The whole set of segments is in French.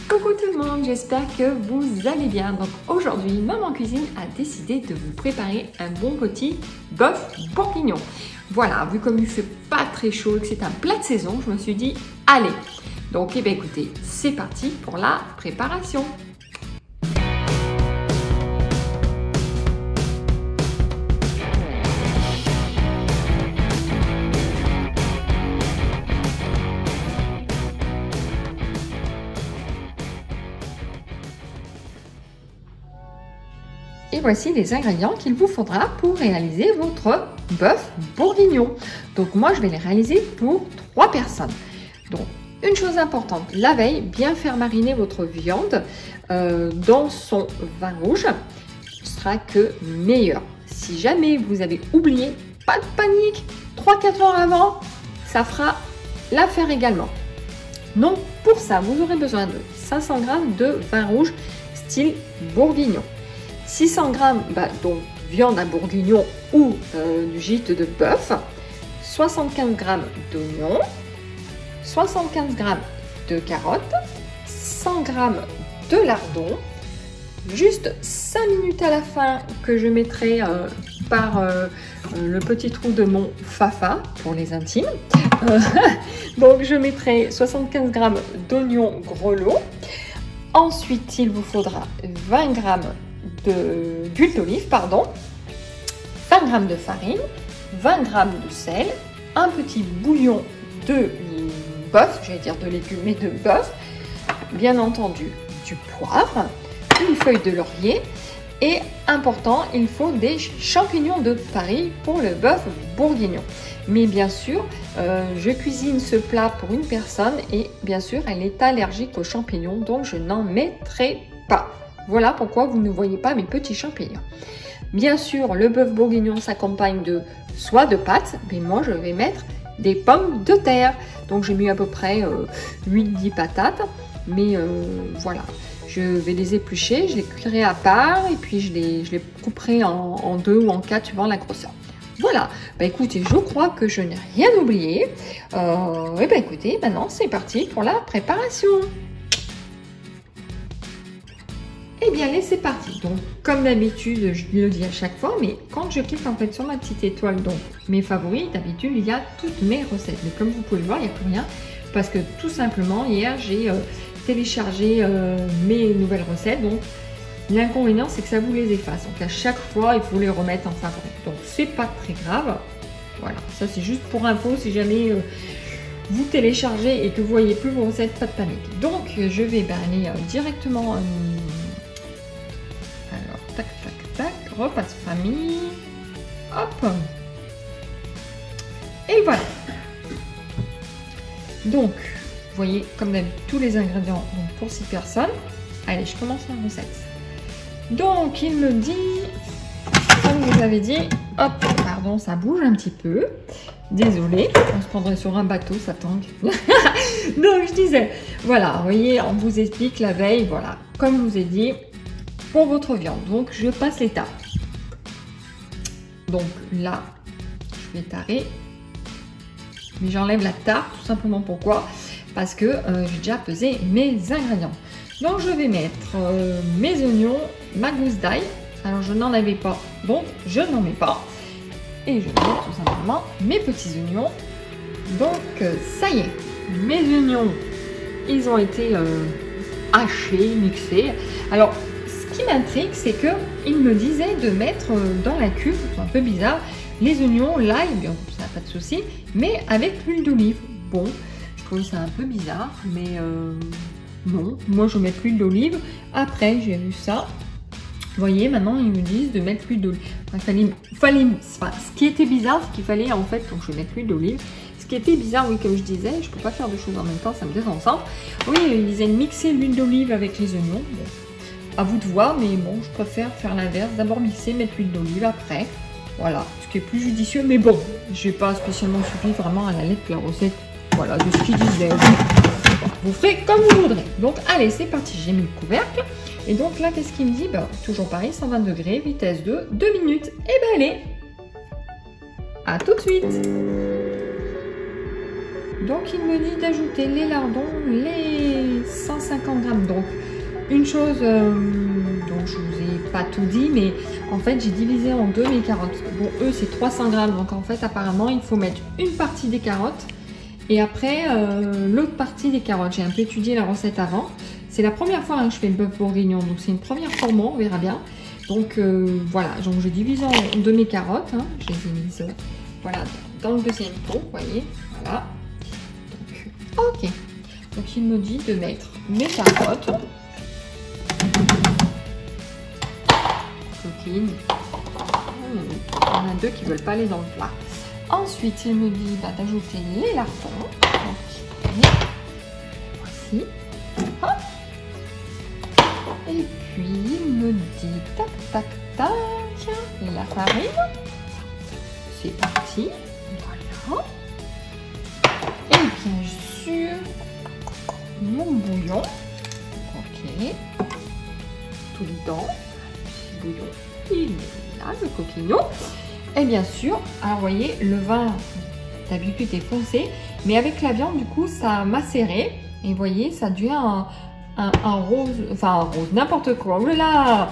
Coucou tout le monde, j'espère que vous allez bien. Donc aujourd'hui, Maman Cuisine a décidé de vous préparer un bon petit bœuf bourguignon. Voilà, vu comme il fait pas très chaud et que c'est un plat de saison, je me suis dit, allez. Donc eh bien, écoutez, c'est parti pour la préparation. Et voici les ingrédients qu'il vous faudra pour réaliser votre bœuf bourguignon. Donc moi, je vais les réaliser pour 3 personnes. Donc, une chose importante, la veille, bien faire mariner votre viande dans son vin rouge. Ce sera que meilleur. Si jamais vous avez oublié, pas de panique, 3-4 heures avant, ça fera l'affaire également. Donc pour ça, vous aurez besoin de 500 g de vin rouge style bourguignon. 600 g donc viande à bourguignon ou du gîte de bœuf, 75 g d'oignons, 75 g de carottes, 100 g de lardons, juste 5 minutes à la fin que je mettrai par le petit trou de mon fafa pour les intimes. Donc je mettrai 75 g d'oignons grelots. Ensuite, il vous faudra 20 g d'huile d'olive, 20 g de farine, 20 g de sel, un petit bouillon de bœuf, j'allais dire de légumes, mais de bœuf, bien entendu du poivre, une feuille de laurier et important, il faut des champignons de Paris pour le bœuf bourguignon. Mais bien sûr, je cuisine ce plat pour une personne et bien sûr, elle est allergique aux champignons, donc je n'en mettrai pas. Voilà pourquoi vous ne voyez pas mes petits champignons. Bien sûr, le bœuf bourguignon s'accompagne de soit de pâtes, mais moi je vais mettre des pommes de terre. Donc j'ai mis à peu près 8-10 patates, mais voilà. Je vais les éplucher, je les cuirai à part et puis je les couperai en 2 ou en 4 suivant la grosseur. Voilà, écoutez, je crois que je n'ai rien oublié. Et écoutez, maintenant c'est parti pour la préparation. Eh bien, allez, c'est parti. Donc, comme d'habitude, je le dis à chaque fois, mais quand je clique en fait sur ma petite étoile, donc mes favoris, d'habitude, il y a toutes mes recettes. Mais comme vous pouvez le voir, il n'y a plus rien parce que tout simplement, hier, j'ai téléchargé mes nouvelles recettes. Donc, l'inconvénient, c'est que ça vous les efface. Donc, à chaque fois, il faut les remettre en favori. Donc, c'est pas très grave. Voilà, ça c'est juste pour info si jamais vous téléchargez et que vous voyez plus vos recettes, pas de panique. Donc, je vais aller directement. Tac, tac, tac, repas de famille, hop, et voilà. Donc, vous voyez, comme d'habitude, tous les ingrédients donc pour 6 personnes. Allez, je commence la recette. Donc, il me dit, comme vous avez dit, hop, pardon, ça bouge un petit peu. Désolée, on se prendrait sur un bateau, ça tangue. Donc, je disais, voilà, vous voyez, on vous explique la veille, voilà, comme je vous ai dit, pour votre viande. Donc, je passe l'étape. Donc là, je vais tarer. Mais j'enlève la tare, tout simplement pourquoi? Parce que j'ai déjà pesé mes ingrédients. Donc, je vais mettre mes oignons, ma gousse d'ail. Alors, je n'en avais pas, donc je n'en mets pas. Et je vais mettre tout simplement mes petits oignons. Donc, ça y est, mes oignons, ils ont été hachés, mixés. Alors, ce qui m'intrigue, c'est qu'il me disait de mettre dans la cuve, c'est un peu bizarre, les oignons, l'ail, bien ça n'a pas de souci, mais avec l'huile d'olive. Bon, je trouve ça un peu bizarre, mais non, moi je mets l'huile d'olive. Après, j'ai vu ça. Vous voyez, maintenant ils me disent de mettre l'huile d'olive. Enfin, ce qui était bizarre, c'est qu'il fallait en fait, donc je vais mettre l'huile d'olive. Ce qui était bizarre, oui, comme je disais, je ne peux pas faire deux choses en même temps, ça me désensemble. Oui, il disait de mixer l'huile d'olive avec les oignons. Bon. À vous de voir, mais bon, je préfère faire l'inverse. D'abord mixer, mettre l'huile d'olive après. Voilà, ce qui est plus judicieux, mais bon, je n'ai pas spécialement suivi vraiment à la lettre la recette, voilà, de ce qu'il disait. Vous ferez comme vous voudrez. Donc, allez, c'est parti, j'ai mis le couvercle. Et donc là, qu'est-ce qu'il me dit? Toujours pareil, 120 degrés, vitesse de 2 minutes. Et allez, à tout de suite. Donc il me dit d'ajouter les lardons, les 150 grammes. Donc une chose dont je vous ai pas tout dit, mais en fait j'ai divisé en deux mes carottes. Bon, eux c'est 300 grammes, donc en fait apparemment il faut mettre une partie des carottes et après l'autre partie des carottes. J'ai un peu étudié la recette avant. C'est la première fois que je fais le bœuf bourguignon, donc c'est une première pour moi, on verra bien. Donc voilà, donc je divise en deux mes carottes, hein. Je les ai mises voilà, dans le deuxième pot, vous voyez, voilà. Donc, ok, donc il me dit de mettre mes carottes. Coquine. Il y en a deux qui ne veulent pas aller dans le plat. Ensuite, il me dit d'ajouter les lardons. Okay. Voici. Hop. Et puis, il me dit tac, tac, tac. La farine. C'est parti. Voilà. Et bien sûr, mon bouillon. Ok. Tout dedans. Bouillon, il est là, le coquignon. Et bien sûr, alors vous voyez, le vin d'habitude est foncé, mais avec la viande, du coup, ça a macéré. Et vous voyez, ça devient un rose, enfin un rose, n'importe quoi. Oh là là,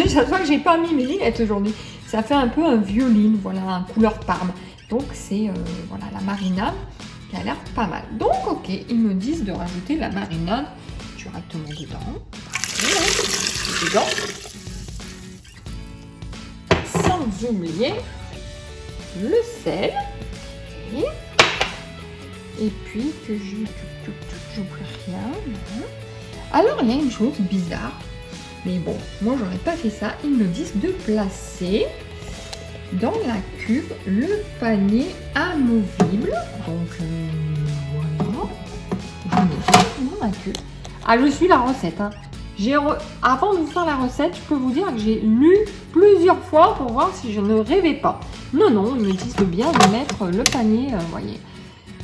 chaque fois que j'ai pas mis mes lunettes aujourd'hui, ça fait un peu un violine, voilà, un couleur parme. Donc c'est voilà la marinade qui a l'air pas mal. Donc ok, ils me disent de rajouter la marinade directement dedans. Dedans. Sans oublier le sel et puis que j'oublie rien. Alors il y a une chose bizarre, mais bon, moi j'aurais pas fait ça. Ils me disent de placer dans la cuve le panier amovible. Donc voilà, je mets dans la cuve. Ah, je suis la recette, hein. Avant de vous faire la recette, je peux vous dire que j'ai lu plusieurs fois pour voir si je ne rêvais pas. Non, non, ils me disent de bien de mettre le panier, vous voyez,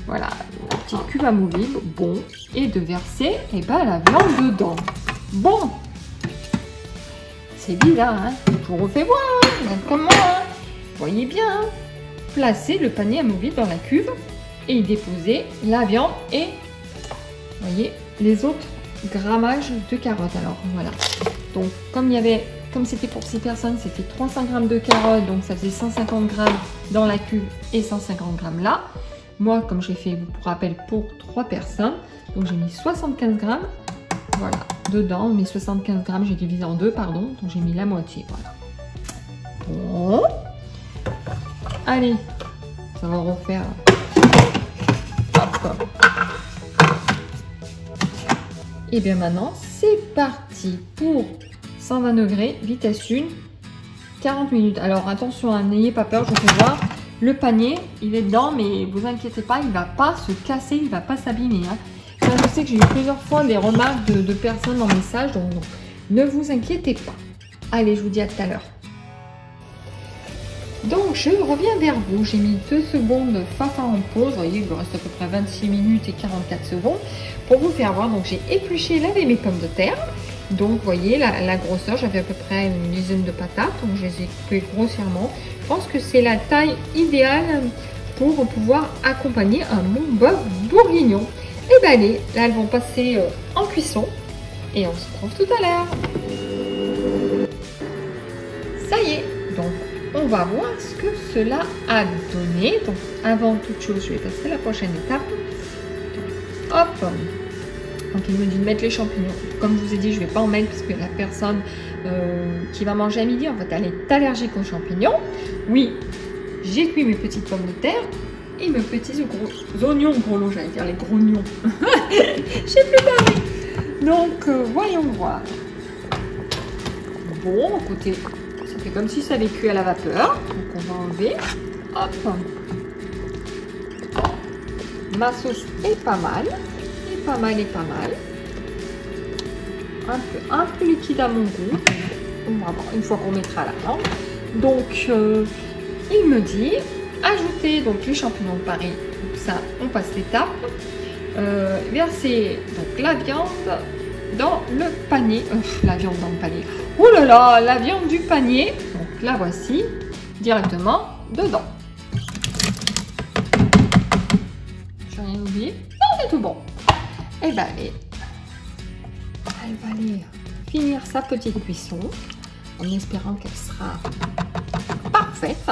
voilà, la petite cuve amovible, bon, et de verser la viande dedans. Bon, c'est bizarre, hein, je vous refais voir, comme moi, hein. Voyez bien, hein. Placer le panier amovible dans la cuve et y déposer la viande et, vous voyez, les autres grammage de carottes. Alors voilà, donc comme c'était pour 6 personnes, c'était 300 grammes de carottes, donc ça faisait 150 grammes dans la cuve et 150 grammes là. Moi, comme j'ai fait pour rappel pour 3 personnes, donc j'ai mis 75 grammes, voilà, dedans. Mes 75 grammes, j'ai divisé en deux, pardon, donc j'ai mis la moitié, voilà. Bon, allez, ça va refaire. Hop. Et bien maintenant, c'est parti pour 120 degrés, vitesse 1, 40 minutes. Alors attention, n'ayez pas peur, je vous fais voir. Le panier, il est dedans, mais vous inquiétez pas, il ne va pas se casser, il ne va pas s'abîmer. Hein. Ça, je sais que j'ai eu plusieurs fois des remarques de personnes en message, donc ne vous inquiétez pas. Allez, je vous dis à tout à l'heure. Donc je reviens vers vous, j'ai mis 2 secondes fafa en pause, vous voyez, il me reste à peu près 26 minutes et 44 secondes pour vous faire voir. Donc j'ai épluché, lavé mes pommes de terre, donc vous voyez la grosseur, j'avais à peu près une dizaine de patates, donc je les ai coupées grossièrement. Je pense que c'est la taille idéale pour pouvoir accompagner un bon bœuf bourguignon. Et bien allez, là elles vont passer en cuisson et on se retrouve tout à l'heure. Ça y est, donc on va voir ce que cela a donné. Donc avant toute chose, je vais passer à la prochaine étape. Hop. Donc il me dit de mettre les champignons. Comme je vous ai dit, je ne vais pas en mettre parce que la personne qui va manger à midi, en fait, elle est allergique aux champignons. Oui, j'ai cuit mes petites pommes de terre et mes petits oignons gros, j'allais dire les gros oignons. Je sais plus parler. Donc voyons voir. Bon, écoutez, ça fait comme si ça avait cuit à la vapeur. Donc on va enlever. Hop. Ma sauce est pas mal. Pas mal. Un peu liquide à mon goût. On va voir une fois qu'on mettra la langue. Donc il me dit ajouter donc les champignons pareil. Donc ça, on passe l'étape. Verser donc la viande dans le panier. La viande dans le panier. Oh là là, la viande du panier. Donc la voici directement dedans. j'ai rien oublié. Non, c'est tout bon. Et ben elle va aller finir sa petite cuisson en espérant qu'elle sera parfaite.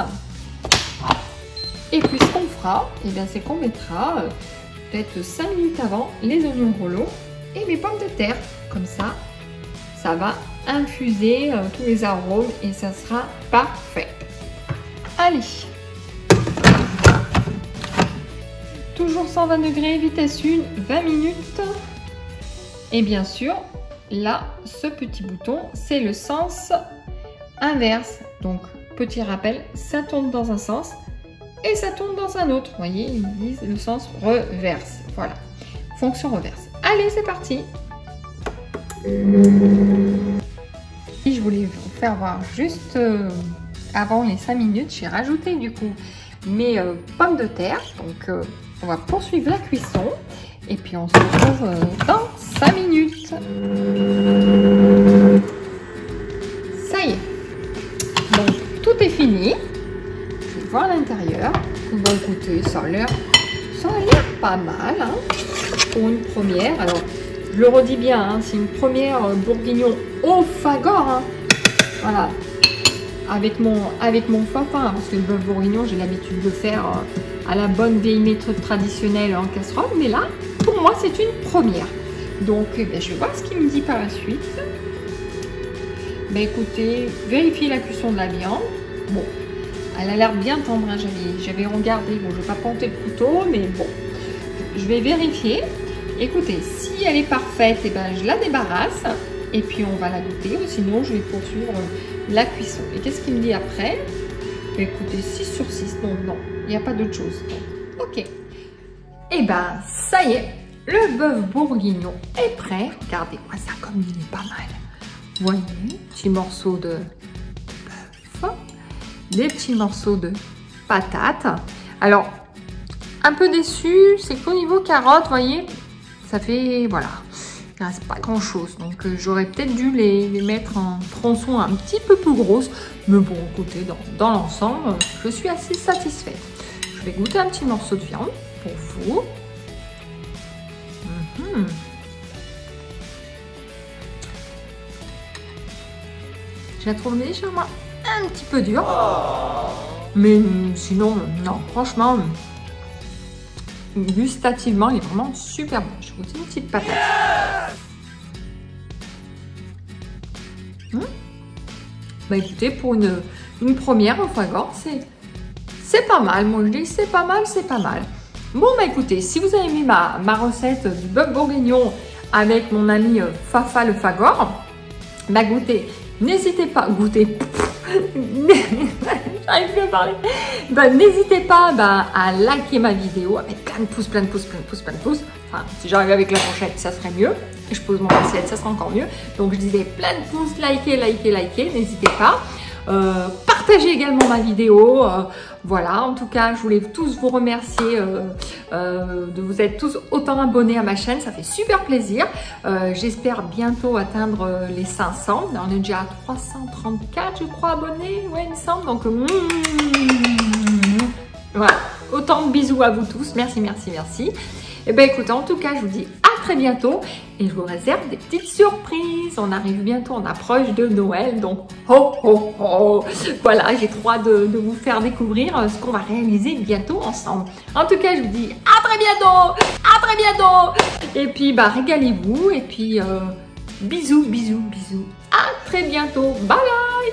Et puis ce qu'on fera, et bien c'est qu'on mettra peut-être 5 minutes avant les oignons rouleaux et les pommes de terre. Comme ça, ça va infuser tous les arômes et ça sera parfait. Allez, toujours 120 degrés, vitesse 1, 20 minutes. Et bien sûr, là, ce petit bouton, c'est le sens inverse. Donc, petit rappel, ça tourne dans un sens et ça tourne dans un autre. Vous voyez, ils disent le sens reverse. Voilà, fonction reverse. Allez, c'est parti. Et je voulais vous faire voir juste avant les 5 minutes, j'ai rajouté du coup mes pommes de terre. Donc, on va poursuivre la cuisson et puis on se retrouve dans 5 minutes. Ça y est. Donc, tout est fini. Je vais voir l'intérieur. Bon, écoutez, ça a l'air pas mal hein, pour une première. Alors, je le redis bien, hein, c'est une première bourguignon au Fagor. Hein. Voilà, avec mon Fafa, parce que le bœuf bourguignon, j'ai l'habitude de faire à la bonne vieille méthode traditionnelle en casserole. Mais là, pour moi, c'est une première. Donc, je vais voir ce qu'il me dit par la suite. Ben, écoutez, vérifiez la cuisson de la viande. Bon, elle a l'air bien tendre. Hein. J'avais regardé. Bon, je ne vais pas planter le couteau, mais bon, je vais vérifier. Écoutez, si elle est parfaite, et ben, je la débarrasse et puis on va la goûter. Ou sinon, je vais poursuivre la cuisson. Et qu'est-ce qu'il me dit après? Écoutez, 6 sur 6. Non, il n'y a pas d'autre chose. Donc, ok. Et ben, ça y est, le bœuf bourguignon est prêt. Regardez-moi ça comme il est pas mal. Vous voyez, petits morceaux de bœuf, des petits morceaux de patates. Alors, un peu déçu, c'est qu'au niveau carottes, vous voyez, ça fait, voilà, il ne reste pas grand chose. Donc, j'aurais peut-être dû les mettre en tronçons un petit peu plus grosses. Mais bon, écoutez, dans l'ensemble, je suis assez satisfaite. Je vais goûter un petit morceau de viande pour vous. Je la trouve légèrement un petit peu dure. Mais sinon, non, franchement, gustativement, il est vraiment super bon. Je vais goûter une petite patate. Bah écoutez, pour une première au Fagor, c'est pas mal. Moi je dis c'est pas mal, c'est pas mal. Bon bah écoutez, si vous avez aimé ma recette du bœuf bourguignon avec mon ami Fafa le Fagor, bah goûtez, n'hésitez pas, j'arrive plus à parler. Bah, n'hésitez pas à liker ma vidéo, à mettre plein de pouces, plein de pouces. Enfin, si j'arrivais avec la fourchette, ça serait mieux. Et je pose mon assiette, ça sera encore mieux. Donc je disais plein de pouces, likez, n'hésitez pas. Partagez également ma vidéo. Voilà, en tout cas, je voulais tous vous remercier de vous être tous autant abonnés à ma chaîne. Ça fait super plaisir. J'espère bientôt atteindre les 500. On est déjà à 334, je crois, abonnés. Ouais, il me semble. Donc, voilà. Autant de bisous à vous tous. Merci. Et bien, écoutez, en tout cas, je vous dis à très bientôt et je vous réserve des petites surprises. On arrive bientôt, on approche de Noël, donc voilà, j'ai trop hâte de vous faire découvrir ce qu'on va réaliser bientôt ensemble. En tout cas, je vous dis à très bientôt, et puis régalez-vous et puis bisous, à très bientôt, bye bye.